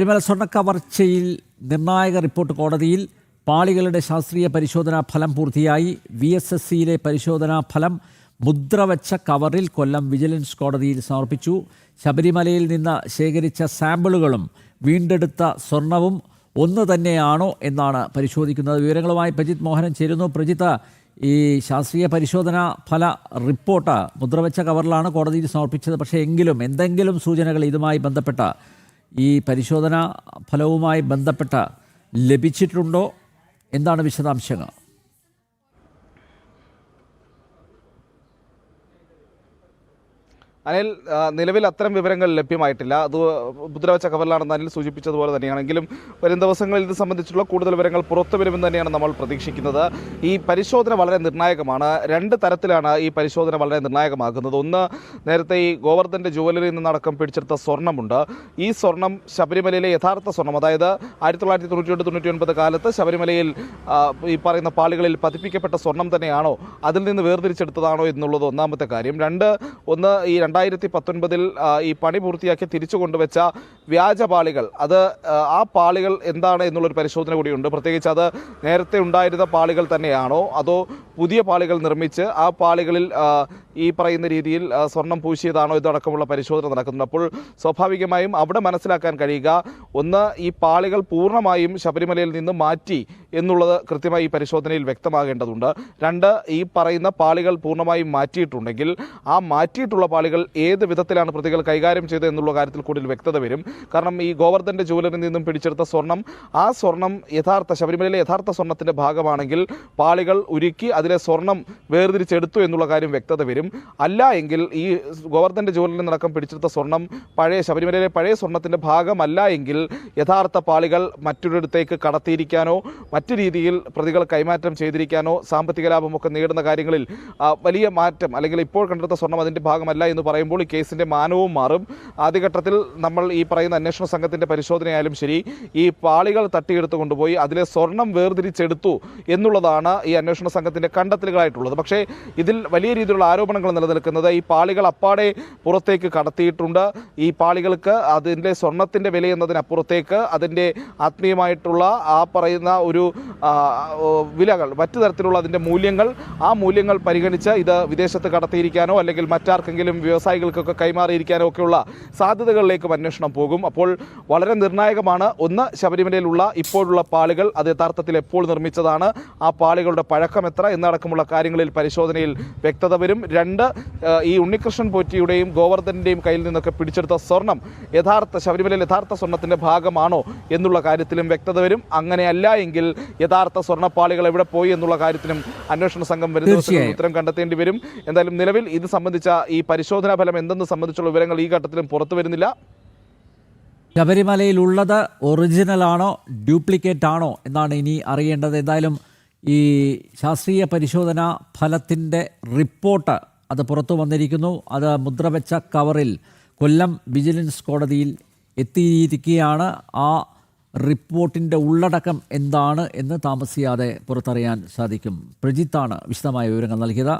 ശബരിമല സ്വർണ്ണക്കവർച്ചയിൽ നിർണായക റിപ്പോർട്ട് കോടതിയിൽ. പാളികളുടെ ശാസ്ത്രീയ പരിശോധനാ ഫലം പൂർത്തിയായി. VSSCയിലെ പരിശോധനാ ഫലം മുദ്രവച്ച കവറിൽ കൊല്ലം വിജിലൻസ് കോടതിയിൽ സമർപ്പിച്ചു. ശബരിമലയിൽ നിന്ന് ശേഖരിച്ച സാമ്പിളുകളും വീണ്ടെടുത്ത സ്വർണവും ഒന്ന് തന്നെയാണോ എന്നാണ് പരിശോധിക്കുന്നത്. വിവരങ്ങളുമായി പ്രജിത് മോഹനൻ ചേരുന്നു. പ്രജിത്ത്, ഈ ശാസ്ത്രീയ പരിശോധനാ ഫല റിപ്പോർട്ട് മുദ്രവച്ച കവറിലാണ് കോടതിയിൽ സമർപ്പിച്ചത്. പക്ഷേ എങ്കിലും എന്തെങ്കിലും സൂചനകൾ ഇതുമായി ബന്ധപ്പെട്ട ഈ പരിശോധനാ ഫലവുമായി ബന്ധപ്പെട്ട ലഭിച്ചിട്ടുണ്ടോ? എന്താണ് വിശദാംശങ്ങൾ? അനിൽ, നിലവിൽ അത്തരം വിവരങ്ങൾ ലഭ്യമായിട്ടില്ല. അത് മുദ്രവച്ച കവറിലാണെന്ന് അനിൽ സൂചിപ്പിച്ചതുപോലെ തന്നെയാണെങ്കിലും വരും ദിവസങ്ങളിൽ ഇത് സംബന്ധിച്ചുള്ള കൂടുതൽ വിവരങ്ങൾ പുറത്തു വരുമെന്ന് തന്നെയാണ് നമ്മൾ പ്രതീക്ഷിക്കുന്നത്. ഈ പരിശോധന വളരെ നിർണായകമാണ്. രണ്ട് തരത്തിലാണ് ഈ പരിശോധന വളരെ നിർണായകമാകുന്നത്. ഒന്ന്, നേരത്തെ ഈ ഗോവർദ്ധൻ്റെ ജുവലറിയിൽ നിന്നടക്കം പിടിച്ചെടുത്ത സ്വർണ്ണമുണ്ട്. ഈ സ്വർണം ശബരിമലയിലെ യഥാർത്ഥ സ്വർണം, അതായത് 1998-99 കാലത്ത് ശബരിമലയിൽ ഈ പറയുന്ന പാളികളിൽ പതിപ്പിക്കപ്പെട്ട സ്വർണം തന്നെയാണോ, അതിൽ നിന്ന് വേർതിരിച്ചെടുത്തതാണോ എന്നുള്ളത് ഒന്നാമത്തെ കാര്യം. ഒന്ന്, ഈ 2019 ഈ പണി പൂർത്തിയാക്കി തിരിച്ചു കൊണ്ടുവച്ച വ്യാജ പാളികൾ, അത് ആ പാളികൾ എന്താണ് എന്നുള്ളൊരു പരിശോധന കൂടിയുണ്ട്. പ്രത്യേകിച്ച് അത് നേരത്തെ ഉണ്ടായിരുന്ന പാളികൾ തന്നെയാണോ അതോ പുതിയ പാളികൾ നിർമ്മിച്ച് ആ പാളികളിൽ ഈ പറയുന്ന രീതിയിൽ സ്വർണം പൂശിയതാണോ ഇതടക്കമുള്ള പരിശോധന നടക്കുന്നുണ്ട്. അപ്പോൾ സ്വാഭാവികമായും അവിടെ മനസ്സിലാക്കാൻ കഴിയുക, ഒന്ന്, ഈ പാളികൾ പൂർണ്ണമായും ശബരിമലയിൽ നിന്ന് മാറ്റി എന്നുള്ളത് കൃത്യമായി ഈ പരിശോധനയിൽ വ്യക്തമാകേണ്ടതുണ്ട്. രണ്ട്, ഈ പറയുന്ന പാളികൾ പൂർണ്ണമായും മാറ്റിയിട്ടുണ്ടെങ്കിൽ ആ മാറ്റിയിട്ടുള്ള പാളികൾ ഏത് വിധത്തിലാണ് പ്രതികൾ കൈകാര്യം ചെയ്തത് എന്നുള്ള കാര്യത്തിൽ കൂടുതൽ വ്യക്തത വരും. കാരണം ഈ ഗോവർദ്ധൻ്റെ ജുവലറിൽ നിന്നും പിടിച്ചെടുത്ത സ്വർണം, ആ സ്വർണം ശബരിമലയിലെ യഥാർത്ഥ സ്വർണത്തിൻ്റെ ഭാഗമാണെങ്കിൽ പാളികൾ ഉരുക്കി അതിലെ സ്വർണം വേർതിരിച്ചെടുത്തു എന്നുള്ള കാര്യം വ്യക്തത വരും. അല്ല എങ്കിൽ ഈ ഗോവർദ്ധൻ്റെ ജുവലറിൽ നിന്നടക്കം പിടിച്ചെടുത്ത സ്വർണം ശബരിമലയിലെ പഴയ സ്വർണത്തിൻ്റെ ഭാഗമല്ല എങ്കിൽ യഥാർത്ഥ പാളികൾ മറ്റൊരിടത്തേക്ക് കടത്തിയിരിക്കാനോ മറ്റു രീതിയിൽ പ്രതികൾ കൈമാറ്റം ചെയ്തിരിക്കാനോ സാമ്പത്തിക ലാഭമൊക്കെ നേടുന്ന കാര്യങ്ങളിൽ വലിയ മാറ്റം, അല്ലെങ്കിൽ ഇപ്പോൾ കണ്ടെടുത്ത സ്വർണം അതിൻ്റെ ഭാഗമല്ല എന്ന് പറയുമ്പോൾ ഈ കേസിൻ്റെ മാനവും മാറും. ആദ്യഘട്ടത്തിൽ നമ്മൾ ഈ പറയുന്ന അന്വേഷണ സംഘത്തിൻ്റെ പരിശോധനയായാലും ശരി, ഈ പാളികൾ തട്ടിയെടുത്ത് കൊണ്ടുപോയി അതിലെ സ്വർണം വേർതിരിച്ചെടുത്തു എന്നുള്ളതാണ് ഈ അന്വേഷണ സംഘത്തിൻ്റെ കണ്ടെത്തലുകളായിട്ടുള്ളത്. പക്ഷേ ഇതിൽ വലിയ രീതിയിലുള്ള ആരോപണങ്ങൾ നിലനിൽക്കുന്നത് ഈ പാളികൾ അപ്പാടെ പുറത്തേക്ക് കടത്തിയിട്ടുണ്ട്. ഈ പാളികൾക്ക് അതിൻ്റെ സ്വർണത്തിൻ്റെ വില എന്നതിനപ്പുറത്തേക്ക് അതിൻ്റെ ആത്മീയമായിട്ടുള്ള ആ പറയുന്ന ഒരു വിലകൾ, മറ്റു തരത്തിലുള്ള അതിൻ്റെ മൂല്യങ്ങൾ, ആ മൂല്യങ്ങൾ പരിഗണിച്ച് ഇത് വിദേശത്ത് കടത്തിയിരിക്കാനോ അല്ലെങ്കിൽ മറ്റാർക്കെങ്കിലും വ്യവസായികൾക്കൊക്കെ കൈമാറിയിരിക്കാനോ ഒക്കെയുള്ള സാധ്യതകളിലേക്കും അന്വേഷണം പോകും. അപ്പോൾ വളരെ നിർണായകമാണ്. ഒന്ന്, ശബരിമലയിലുള്ള ഇപ്പോഴുള്ള പാളികൾ അത് യഥാർത്ഥത്തിൽ എപ്പോൾ നിർമ്മിച്ചതാണ്, ആ പാളികളുടെ പഴക്കം എത്ര എന്നടക്കമുള്ള കാര്യങ്ങളിൽ പരിശോധനയിൽ വ്യക്തത വരും. രണ്ട്, ഈ ഉണ്ണികൃഷ്ണൻ പോറ്റിയുടെയും ഗോവർദ്ധൻ്റെയും കയ്യിൽ നിന്നൊക്കെ പിടിച്ചെടുത്ത സ്വർണം ശബരിമലയിൽ യഥാർത്ഥ സ്വർണത്തിൻ്റെ ഭാഗമാണോ എന്നുള്ള കാര്യത്തിലും വ്യക്തത വരും. അങ്ങനെയല്ല എങ്കിൽ യഥാർത്ഥ സ്വർണ്ണപ്പാളികൾ എവിടെ പോയി എന്നുള്ള കാര്യത്തിനും അന്വേഷണ സംഘം വരുന്ന ദിവസങ്ങളിൽ ഉത്തരം കണ്ടെത്തേണ്ടി വരും. എന്തായാലും നിലവിൽ ഇത് സംബന്ധിച്ച ഈ പരിശോധനാ ഫലം എന്തെന്ന് സംബന്ധിച്ചുള്ള വിവരങ്ങൾ ഈ ഘട്ടത്തിലും പുറത്തു വരുന്നില്ല. ശബരിമലയിലുള്ളത് ഒറിജിനൽ ആണോ ഡ്യൂപ്ലിക്കേറ്റ് ആണോ എന്നാണ് ഇനി അറിയേണ്ടത്. എന്തായാലും ഈ ശാസ്ത്രീയ പരിശോധനാ ഫലത്തിൻ്റെ റിപ്പോർട്ട് അത് പുറത്തു വന്നിരിക്കുന്നു. അത് മുദ്രവെച്ച കവറിൽ കൊല്ലം വിജിലൻസ് കോടതിയിൽ എത്തിയിരിക്കുകയാണ്. ആ റിപ്പോർട്ടിൻ്റെ ഉള്ളടക്കം എന്താണ് എന്ന് താമസിയാതെ പുറത്തറിയാൻ സാധിക്കും. പ്രജിത്താണ് വിശദമായ വിവരങ്ങൾ നൽകിയത്.